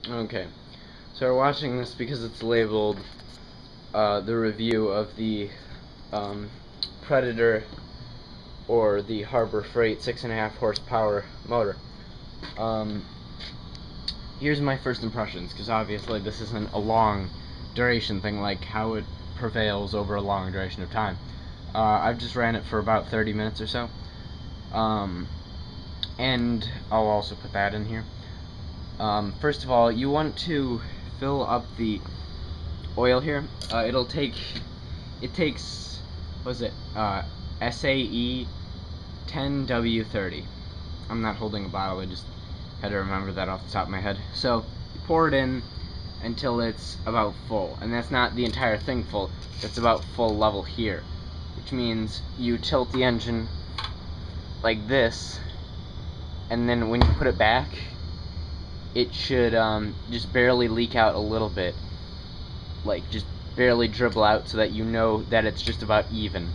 Okay, so we're watching this because it's labeled the review of the um, Predator or the Harbor Freight 6.5 horsepower motor. Um, Here's my first impressions, because obviously this isn't a long duration thing like how it prevails over a long duration of time. I've just ran it for about 30 minutes or so. And I'll also put that in here. First of all, you want to fill up the oil here. It takes, what is it, SAE 10W30. I'm not holding a bottle, I just had to remember that off the top of my head. So, you pour it in until it's about full, and that's not the entire thing full, it's about full level here, which means you tilt the engine like this, and then when you put it back, it should just barely leak out a little bit, like just barely dribble out, so that you know that it's just about even.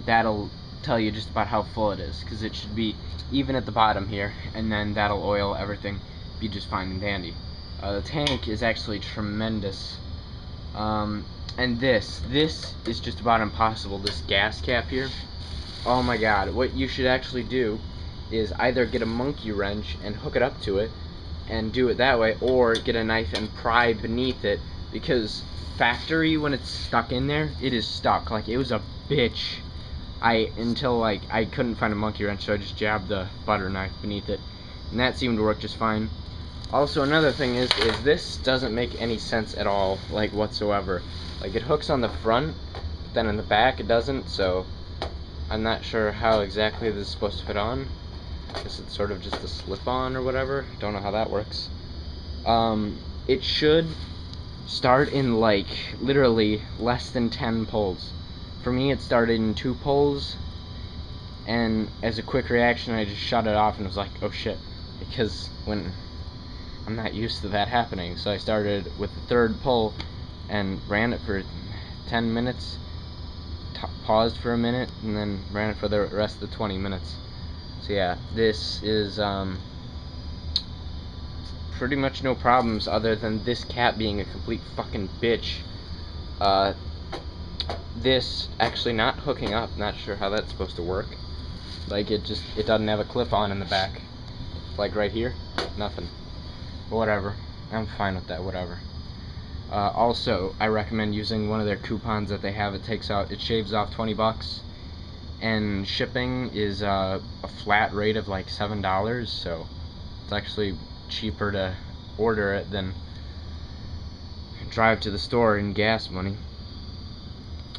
That'll tell you just about how full it is, because it should be even at the bottom here, and then that'll oil everything, be just fine and dandy. The tank is actually tremendous, and this is just about impossible, this gas cap here. Oh my god, what you should actually do is either get a monkey wrench and hook it up to it and do it that way, or get a knife and pry beneath it, because factory, when it's stuck in there, it is stuck. Like, it was a bitch. Until like I couldn't find a monkey wrench, so I just jabbed the butter knife beneath it, and that seemed to work just fine. Also, another thing is this doesn't make any sense at all, like whatsoever. Like, it hooks on the front, but then in the back it doesn't, so I'm not sure how exactly this is supposed to fit on. I guess it's sort of just a slip-on or whatever. Don't know how that works. It should start in like literally less than 10 pulls. For me, it started in 2 pulls, and as a quick reaction, I just shut it off and was like, oh shit, because when I'm not used to that happening. So I started with the 3rd pull and ran it for 10 minutes, paused for a minute, and then ran it for the rest of the 20 minutes. So yeah, this is pretty much no problems other than this cat being a complete fucking bitch. This actually not hooking up, not sure how that's supposed to work. Like, it doesn't have a clip on in the back. Like right here, nothing. Whatever, I'm fine with that, whatever. Also, I recommend using one of their coupons that they have. It shaves off 20 bucks, and shipping is a flat rate of like $7, so it's actually cheaper to order it than drive to the store and gas money.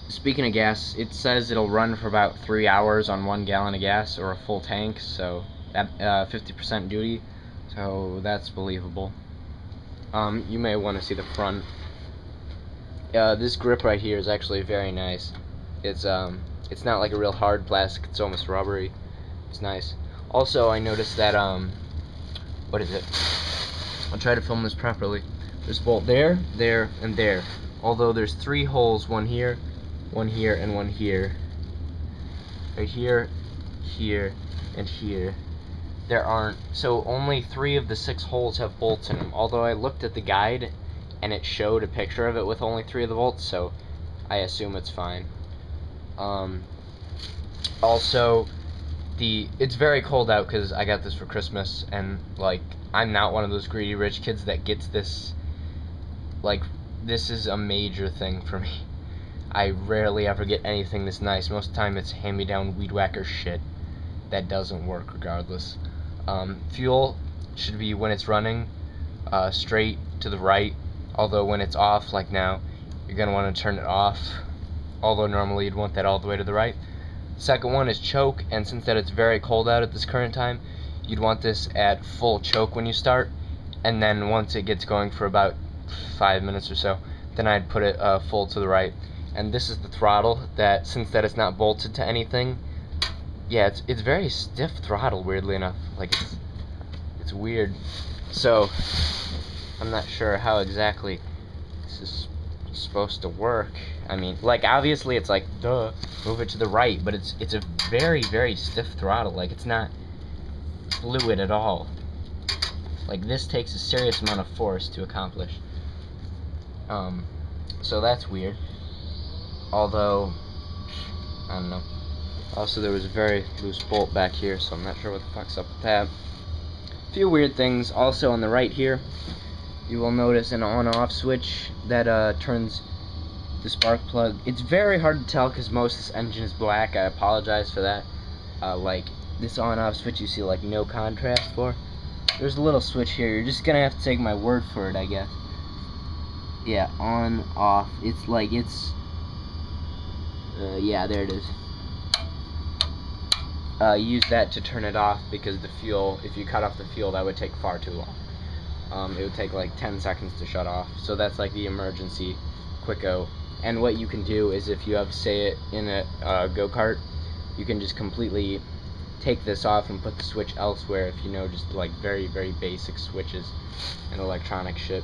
Speaking of gas, it says it'll run for about 3 hours on 1 gallon of gas, or a full tank, so at 50% duty, so that's believable. You may want to see the front. This grip right here is actually very nice. It's not like a real hard plastic, it's almost rubbery. It's nice. Also, I noticed that, what is it? I'll try to film this properly. There's a bolt there, there, and there. Although there's 3 holes, one here, and one here. Right here, here, and here. There aren't, so only 3 of the 6 holes have bolts in them. Although I looked at the guide, and it showed a picture of it with only 3 of the bolts, so I assume it's fine. Also, it's very cold out because I got this for Christmas, and like, I'm not one of those greedy rich kids that gets this. Like, this is a major thing for me. I rarely ever get anything this nice. Most of the time it's hand-me-down weed whacker shit that doesn't work regardless. Fuel should be, when it's running, straight to the right, although when it's off, like now, you're going to want to turn it off, although normally you'd want that all the way to the right. Second one is choke, and since that it's very cold out at this current time, you'd want this at full choke when you start, and then once it gets going for about 5 minutes or so, then I'd put it full to the right. And this is the throttle, that since that it's not bolted to anything, yeah, it's very stiff throttle, weirdly enough. Like, it's weird. So I'm not sure how exactly this is supposed to work. I mean, like, obviously it's like, duh, move it to the right, but it's a very, very stiff throttle. Like, it's not fluid at all. Like, this takes a serious amount of force to accomplish. So that's weird. Although, I don't know. Also, there was a very loose bolt back here, so I'm not sure what the fuck's up with that. A few weird things. Also on the right here, you will notice an on-off switch that turns the spark plug. It's very hard to tell because most of this engine is black. I apologize for that. Like, this on-off switch you see like no contrast for. There's a little switch here. You're just gonna have to take my word for it, I guess. Yeah, on, off. It's like, it's... yeah, there it is. Use that to turn it off because the fuel, if you cut off the fuel, that would take far too long. It would take like 10 seconds to shut off. So that's like the emergency quicko. And what you can do is if you have, say, it in a go-kart, you can just completely take this off and put the switch elsewhere if you know just like very, very basic switches and electronic shit.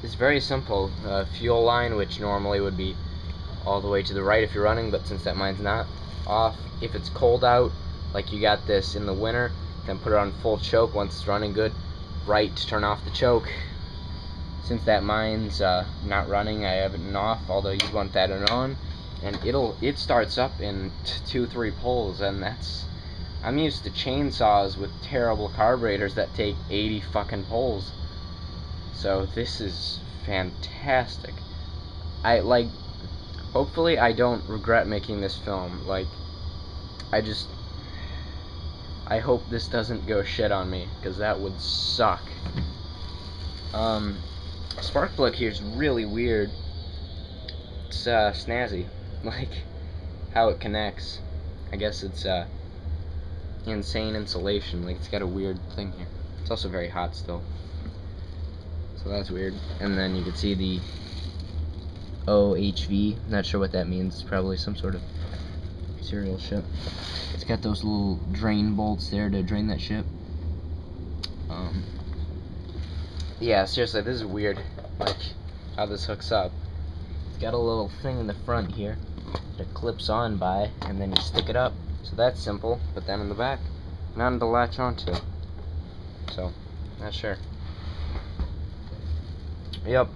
It's very simple. Fuel line, which normally would be all the way to the right if you're running, but since that mine's not, off. If it's cold out, like you got this in the winter, then put it on full choke once it's running good. Right to turn off the choke. Since that mine's not running, I have it in off, although you'd want that in on. And it starts up in 2-3 pulls, and that's... I'm used to chainsaws with terrible carburetors that take 80 fucking pulls. So this is fantastic. Hopefully I don't regret making this film. Like, I hope this doesn't go shit on me, because that would suck. Spark plug here is really weird. It's snazzy, like how it connects. I guess it's insane insulation. Like, it's got a weird thing here. It's also very hot still, so that's weird. And then you can see the OHV. Not sure what that means. It's probably some sort of cereal ship. It's got those little drain bolts there to drain that ship. Yeah, seriously, this is weird. Like, how this hooks up. It's got a little thing in the front here that clips on by, and then you stick it up. So that's simple. But then in the back, nothing to latch onto. So, not sure. Yep.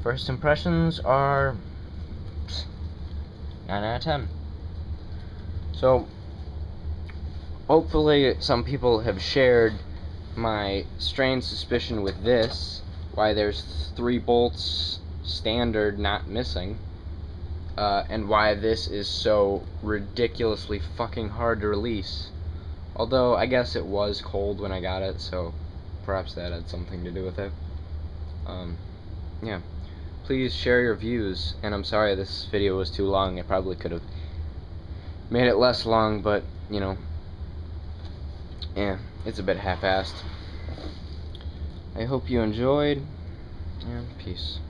First impressions are 9 out of 10. So, hopefully some people have shared my strange suspicion with this, why there's 3 bolts standard not missing, and why this is so ridiculously fucking hard to release. Although, I guess it was cold when I got it, so perhaps that had something to do with it. Yeah. Please share your views, and I'm sorry this video was too long. I probably could have made it less long, but, you know, yeah, it's a bit half-assed. I hope you enjoyed, and peace.